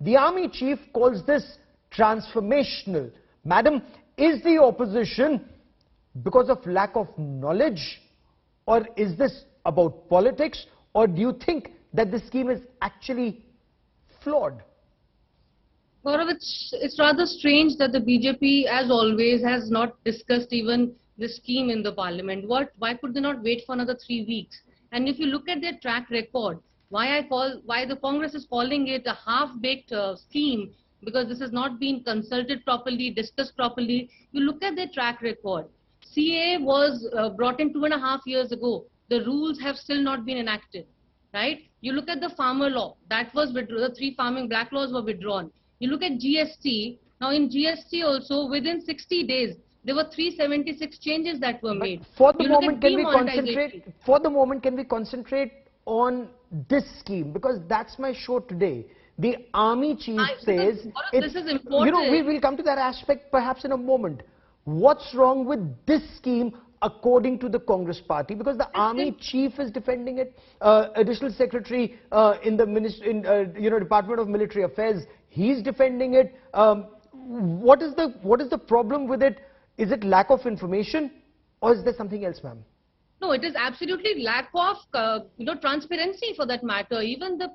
The army chief calls this transformational. Madam, is the opposition because of lack of knowledge, or is this about politics, or do you think that this scheme is actually flawed? Gaurav, it's rather strange that the BJP, as always, has not discussed even the scheme in the parliament. Why could they not wait for another 3 weeks? And if you look at their track record, why the Congress is calling it a half-baked scheme, because this has not been consulted properly, discussed properly. You look at their track record. CA was brought in 2.5 years ago. The rules have still not been enacted, right? You look at the farmer law, that was withdrawn. The 3 farming black laws were withdrawn. You look at GST. Now in GST also, within 60 days, there were 376 changes that were made. For the moment, can we concentrate on this scheme? Because that's my show today. The army chief says, this is important. You know, we will come to that aspect perhaps in a moment. What's wrong with this scheme according to the Congress party? Because the army chief is defending it. Additional secretary in the Department of Military Affairs, he's defending it. What is the problem with it? Is it lack of information, or is there something else, ma'am? No, it is absolutely lack of transparency, for that matter. Even the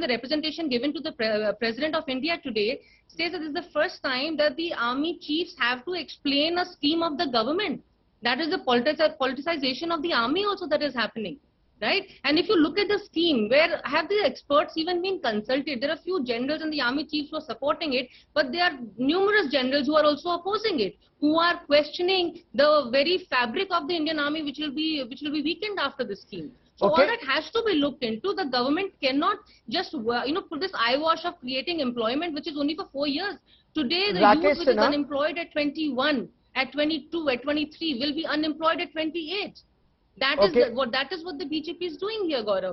representation given to the President of India today says that this is the first time that the army chiefs have to explain a scheme of the government. That is the politicization of the army also that is happening, right? And if you look at the scheme, where have the experts even been consulted? There are few generals and the army chiefs who are supporting it, but there are numerous generals who are also opposing it, who are questioning the very fabric of the Indian army, which will be weakened after this scheme. So all that has to be looked into. The government cannot just put this eyewash of creating employment, which is only for 4 years. Today the youth which is unemployed at 21, at 22, at 23 will be unemployed at 28. That is what the BJP is doing here, Gaurav.